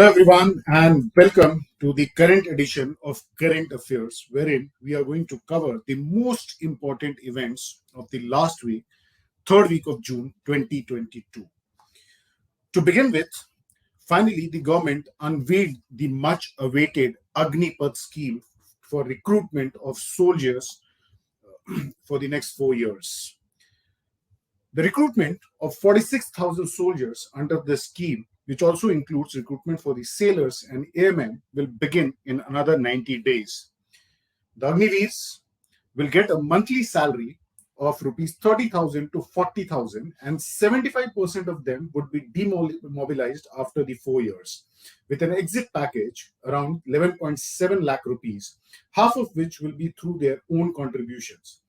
Hello, everyone, and welcome to the current edition of Current Affairs, wherein we are going to cover the most important events of the last week, third week of June 2022. To begin with, finally, the government unveiled the much awaited Agnipath scheme for recruitment of soldiers for the next 4 years. The recruitment of 46,000 soldiers under this scheme, which also includes recruitment for the sailors and airmen, will begin in another 90 days. The Agniveers will get a monthly salary of rupees 30,000 to 40,000, and 75% of them would be demobilized after the 4 years, with an exit package around 11.7 lakh rupees, half of which will be through their own contributions.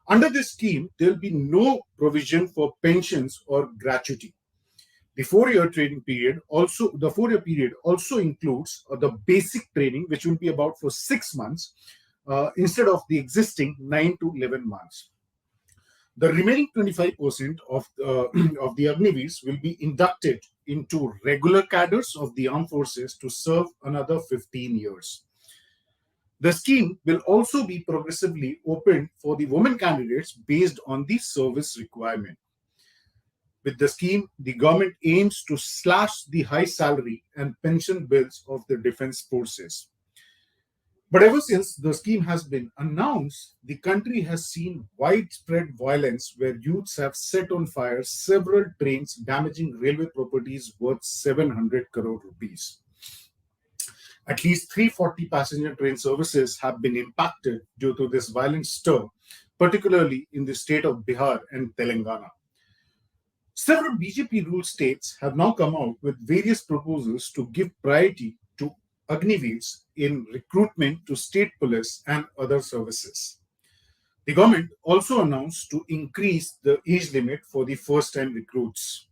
Under this scheme, there will be no provision for pensions or gratuity. The 4-year period also includes the basic training, which will be about for 6 months instead of the existing 9 to 11 months. The remaining 25% of the Agniveers will be inducted into regular cadres of the armed forces to serve another 15 years. The scheme will also be progressively opened for the women candidates based on the service requirement. With the scheme, the government aims to slash the high salary and pension bills of the defense forces. But ever since the scheme has been announced, the country has seen widespread violence where youths have set on fire several trains, damaging railway properties worth 700 crore rupees. At least 340 passenger train services have been impacted due to this violent stir, particularly in the state of Bihar and Telangana. Several BJP-ruled states have now come out with various proposals to give priority to Agniveers in recruitment to state police and other services. The government also announced to increase the age limit for the first-time recruits.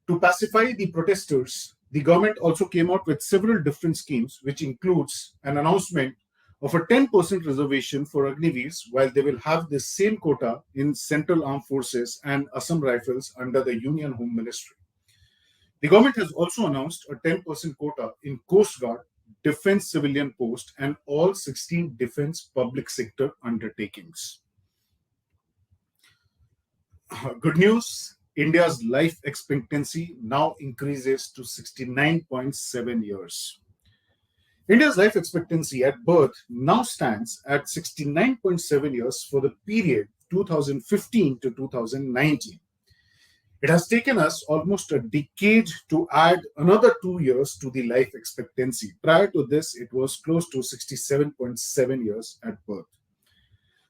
To pacify the protesters, the government also came out with several different schemes, which includes an announcement of a 10% reservation for Agniveers, while they will have the same quota in Central Armed Forces and Assam Rifles under the Union Home Ministry. The government has also announced a 10% quota in Coast Guard, Defense Civilian Post, and all 16 defense public sector undertakings. Good news. India's life expectancy now increases to 69.7 years. India's life expectancy at birth now stands at 69.7 years for the period 2015 to 2019. It has taken us almost a decade to add another 2 years to the life expectancy. Prior to this, it was close to 67.7 years at birth.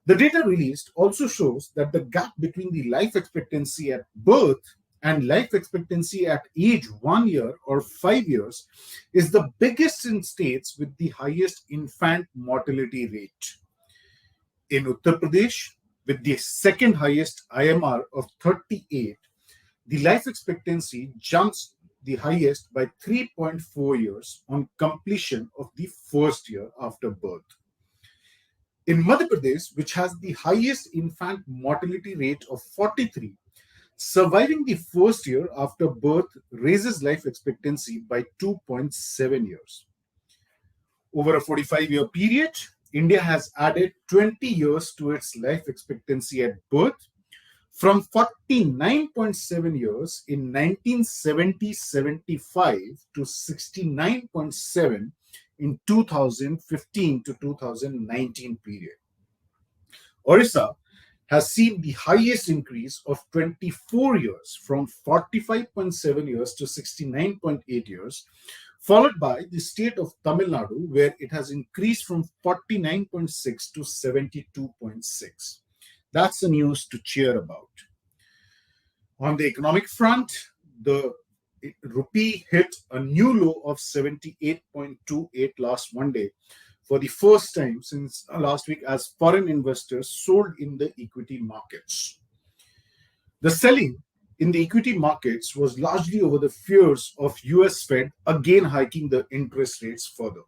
The data released also shows that the gap between the life expectancy at birth and life expectancy at age 1 year or 5 years is the biggest in states with the highest infant mortality rate. In Uttar Pradesh, with the second highest IMR of 38, the life expectancy jumps the highest by 3.4 years on completion of the first year after birth. In Madhya Pradesh, which has the highest infant mortality rate of 43, surviving the first year after birth raises life expectancy by 2.7 years. Over a 45-year period, India has added 20 years to its life expectancy at birth, from 49.7 years in 1970-75 to 69.7 in 2015 to 2019 period. Orissa has seen the highest increase of 24 years, from 45.7 years to 69.8 years, followed by the state of Tamil Nadu, where it has increased from 49.6 to 72.6. That's the news to cheer about. On the economic front, the Rupee hit a new low of 78.28 last Monday for the first time since last week, as foreign investors sold in the equity markets. The selling in the equity markets was largely over the fears of US Fed again hiking the interest rates further.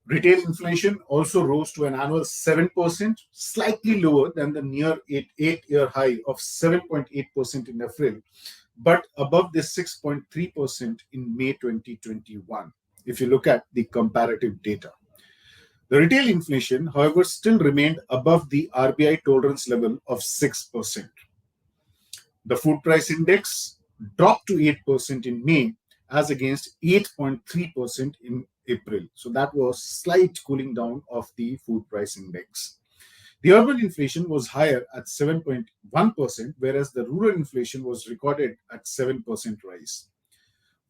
Retail inflation also rose to an annual 7%, slightly lower than the near 8-year high of 7.8% in April, but above the 6.3% in May 2021, if you look at the comparative data. The retail inflation, however, still remained above the RBI tolerance level of 6%. The food price index dropped to 8% in May as against 8.3% in April. So that was slight cooling down of the food price index. The urban inflation was higher at 7.1%, whereas the rural inflation was recorded at 7% rise.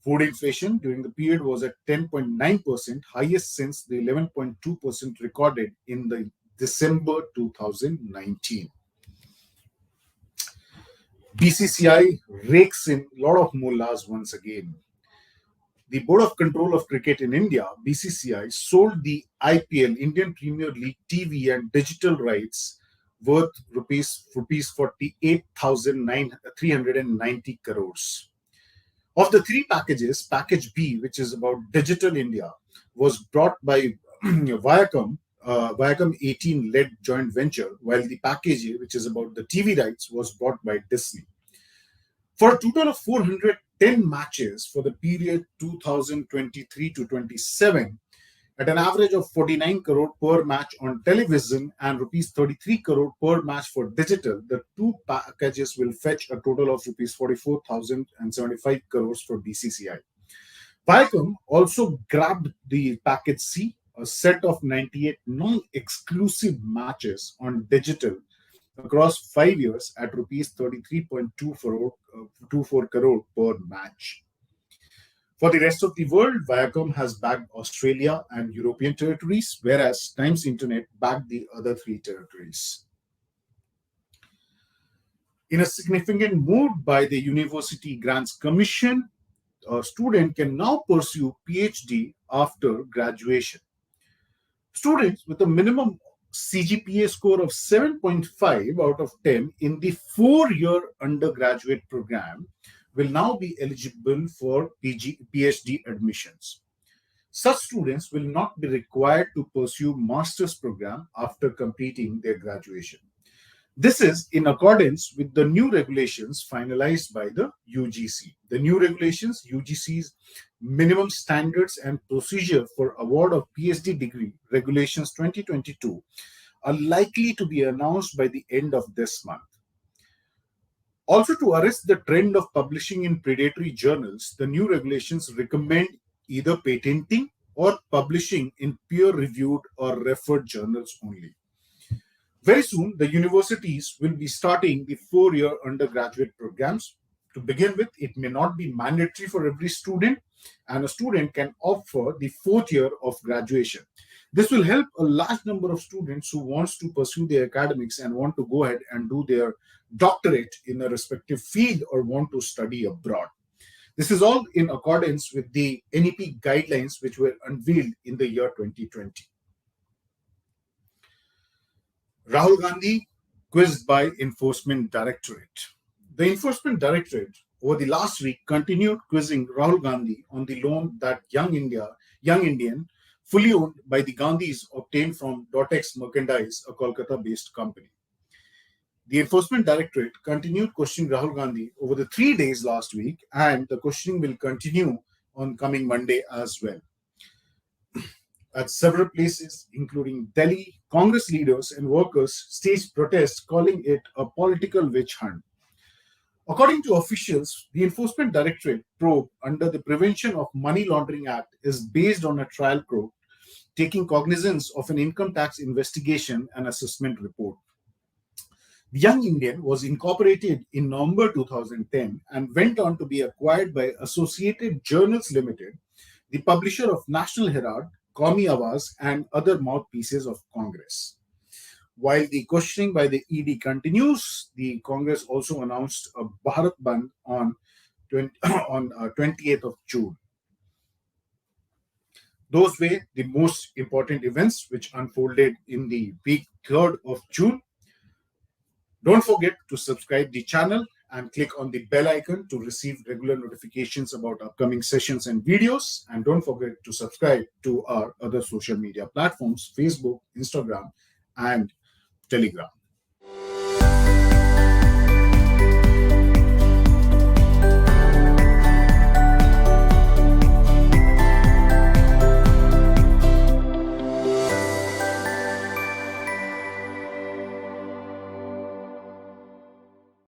Food inflation during the period was at 10.9%, highest since the 11.2% recorded in the December 2019. BCCI rakes in a lot of mullahs once again. The Board of Control of Cricket in India, BCCI, sold the IPL, Indian Premier League TV and digital rights worth rupees 48,390 crores. Of the three packages, Package B, which is about Digital India, was brought by Viacom, Viacom 18-led joint venture, while the Package A, which is about the TV rights, was bought by Disney. For a total of 410 matches for the period 2023 to 27, at an average of 49 crore per match on television and rupees 33 crore per match for digital, the two packages will fetch a total of rupees 44,075 crores for BCCI. Viacom also grabbed the package C, a set of 98 non-exclusive matches on digital across 5 years at rupees 33.24 crore per match. For the rest of the world, Viacom has backed Australia and European territories, whereas Times Internet backed the other three territories. In a significant move by the University Grants Commission, a student can now pursue PhD after graduation. Students with a minimum CGPA score of 7.5 out of 10 in the 4-year undergraduate program will now be eligible for PhD admissions. Such students will not be required to pursue master's program after completing their graduation. This is in accordance with the new regulations finalized by the UGC. The new regulations, UGC's minimum standards and procedure for award of PhD degree, regulations 2022, are likely to be announced by the end of this month. Also, to arrest the trend of publishing in predatory journals, the new regulations recommend either patenting or publishing in peer-reviewed or referred journals only. Very soon, the universities will be starting the 4-year undergraduate programs. To begin with, it may not be mandatory for every student, and a student can opt for the 4th year of graduation. This will help a large number of students who wants to pursue their academics and want to go ahead and do their doctorate in a respective field or want to study abroad. This is all in accordance with the NEP guidelines which were unveiled in the year 2020. Rahul Gandhi quizzed by Enforcement Directorate. The Enforcement Directorate over the last week continued quizzing Rahul Gandhi on the loan that Young Indian, fully owned by the Gandhis, obtained from Dotex Merchandise, a Kolkata-based company. The Enforcement Directorate continued questioning Rahul Gandhi over the 3 days last week, and the questioning will continue on coming Monday as well. At several places, including Delhi, Congress leaders and workers staged protests calling it a political witch hunt. According to officials, the Enforcement Directorate probe under the Prevention of Money Laundering Act is based on a trial court taking cognizance of an income tax investigation and assessment report. The Young Indian was incorporated in November 2010 and went on to be acquired by Associated Journals Limited, the publisher of National Herald, Qawmi Awaz, and other mouthpieces of Congress. While the questioning by the ED continues, the Congress also announced a Bharat Bandh on 28th of June. Those were the most important events which unfolded in the week 3rd of June. Don't forget to subscribe the channel and click on the bell icon to receive regular notifications about upcoming sessions and videos. And don't forget to subscribe to our other social media platforms, Facebook, Instagram, and Telegram.